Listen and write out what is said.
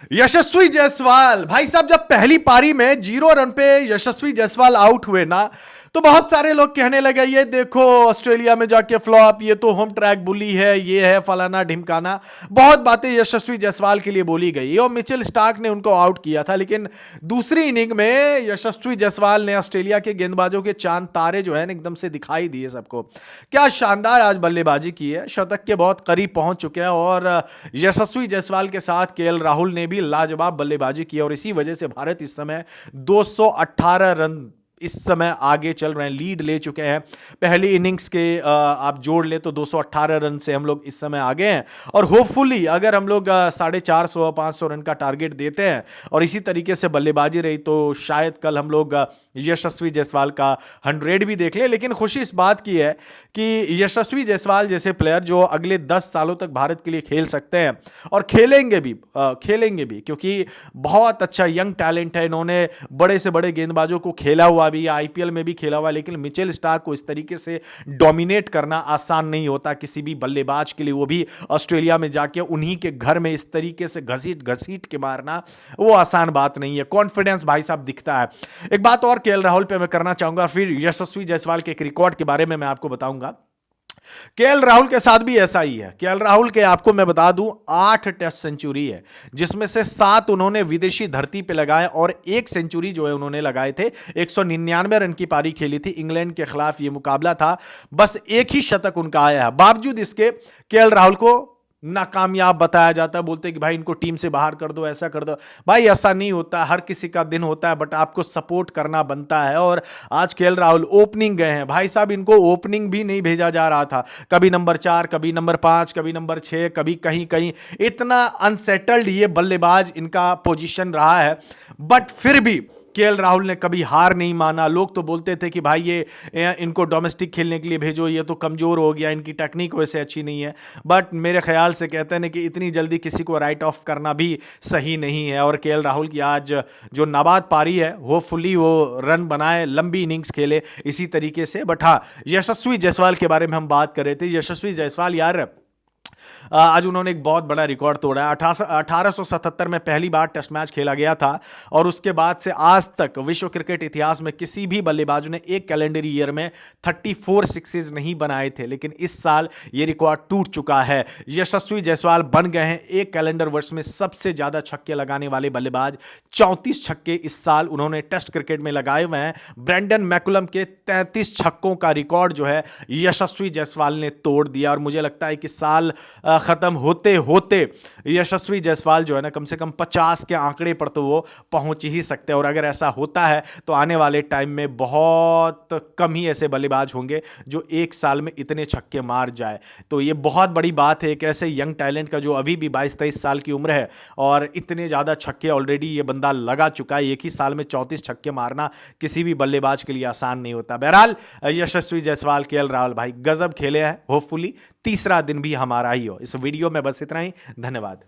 यशस्वी जायसवाल भाई साहब, जब पहली पारी में 0 रन पे यशस्वी जायसवाल आउट हुए ना, तो बहुत सारे लोग कहने लगे ये देखो ऑस्ट्रेलिया में जाके फ्लॉप, ये तो होम ट्रैक बुली है, ये है फलाना ढिमकाना। बहुत बातें यशस्वी जायसवाल के लिए बोली गई और मिचेल स्टार्क ने उनको आउट किया था। लेकिन दूसरी इनिंग में यशस्वी जायसवाल ने ऑस्ट्रेलिया के गेंदबाजों के चांद तारे जो है ना एकदम से दिखाई दिए सबको। क्या शानदार आज बल्लेबाजी की है, शतक के बहुत करीब पहुंच चुके हैं और यशस्वी जायसवाल के साथ केएल राहुल ने भी लाजवाब बल्लेबाजी की और इसी वजह से भारत इस समय 218 रन इस समय आगे चल रहे हैं, लीड ले चुके हैं। पहली इनिंग्स के आप जोड़ ले तो 218 रन से हम लोग इस समय आगे हैं और होपफुली अगर हम लोग 450-500 रन का टारगेट देते हैं और इसी तरीके से बल्लेबाजी रही तो शायद कल हम लोग यशस्वी जायसवाल का 100 भी देख ले। लेकिन खुशी इस बात की है कि यशस्वी जायसवाल जैसे प्लेयर जो अगले 10 सालों तक भारत के लिए खेल सकते हैं और खेलेंगे भी क्योंकि बहुत अच्छा यंग टैलेंट है। इन्होंने बड़े से बड़े गेंदबाजों को खेला हुआ भी, आईपीएल में भी खेला हुआ। लेकिन मिचेल स्टार्क को इस तरीके से डोमिनेट करना आसान नहीं होता किसी भी बल्लेबाज के लिए, वो भी ऑस्ट्रेलिया में जाके उन्हीं के घर में इस तरीके से घसीट घसीट के मारना वो आसान बात नहीं है। कॉन्फिडेंस भाई साहब दिखता है। एक बात और केएल राहुल पे मैं करना चाहूंगा, फिर यशस्वी जायसवाल के एक रिकॉर्ड के बारे में मैं आपको बताऊंगा। केएल राहुल के साथ भी ऐसा ही है। केएल राहुल के आपको मैं बता दूं 8 टेस्ट सेंचुरी है, जिसमें से 7 उन्होंने विदेशी धरती पे लगाए और 1 सेंचुरी जो है उन्होंने लगाए थे। 199 रन की पारी खेली थी, इंग्लैंड के खिलाफ ये मुकाबला था। बस एक ही शतक उनका आया है। बावजूद इसके केएल राहुल को नाकामयाब बताया जाता है, बोलते हैं कि भाई इनको टीम से बाहर कर दो, ऐसा कर दो। भाई ऐसा नहीं होता, हर किसी का दिन होता है, बट आपको सपोर्ट करना बनता है। और आज केएल राहुल ओपनिंग गए हैं भाई साहब, इनको ओपनिंग भी नहीं भेजा जा रहा था। कभी नंबर 4, कभी नंबर 5, कभी नंबर 6, कभी कहीं कहीं। इतना अनसेटल्ड ये बल्लेबाज इनका पोजीशन रहा है, बट फिर भी केएल राहुल ने कभी हार नहीं माना। लोग तो बोलते थे कि भाई ये इनको डोमेस्टिक खेलने के लिए भेजो, ये तो कमजोर हो गया, इनकी टेक्निक वैसे अच्छी नहीं है। बट मेरे ख्याल से कहते हैं कि इतनी जल्दी किसी को राइट ऑफ करना भी सही नहीं है। और केएल राहुल की आज जो नाबाद पारी है, होपफुली वो रन बनाए, लंबी इनिंग्स खेले इसी तरीके से। बट हाँ, यशस्वी जायसवाल के बारे में हम बात कर रहे थे। यशस्वी जायसवाल यार आज उन्होंने एक बहुत बड़ा रिकॉर्ड तोड़ा है। 1877 में पहली बार टेस्ट मैच खेला गया था और उसके बाद से आज तक विश्व क्रिकेट इतिहास में किसी भी बल्लेबाज ने एक कैलेंडर ईयर में 34 सिक्सेस नहीं बनाए थे। लेकिन इस साल यह रिकॉर्ड टूट चुका है। यशस्वी जायसवाल बन गए हैं एक कैलेंडर वर्ष में सबसे ज्यादा छक्के लगाने वाले बल्लेबाज। 34 छक्के इस साल उन्होंने टेस्ट क्रिकेट में लगाए हुए हैं। ब्रेंडन मैकुलम के 33 छक्कों का रिकॉर्ड जो है यशस्वी जायसवाल ने तोड़ दिया। और मुझे लगता है कि साल खत्म होते होते यशस्वी जायसवाल जो है ना कम से कम 50 के आंकड़े पर तो वो पहुंच ही सकते हैं। और अगर ऐसा होता है तो आने वाले टाइम में बहुत कम ही ऐसे बल्लेबाज होंगे जो एक साल में इतने छक्के मार जाए। तो ये बहुत बड़ी बात है एक ऐसे यंग टैलेंट का जो अभी भी 22-23 साल की उम्र है और इतने ज्यादा छक्के ऑलरेडी ये बंदा लगा चुका है। एक ही साल में 34 छक्के मारना किसी भी बल्लेबाज के लिए आसान नहीं होता। बहरहाल यशस्वी जायसवाल, केएल राहुल भाई गजब खेले हैं। होपफुली तीसरा दिन भी हमारा ही हो। इस वीडियो में बस इतना ही। धन्यवाद।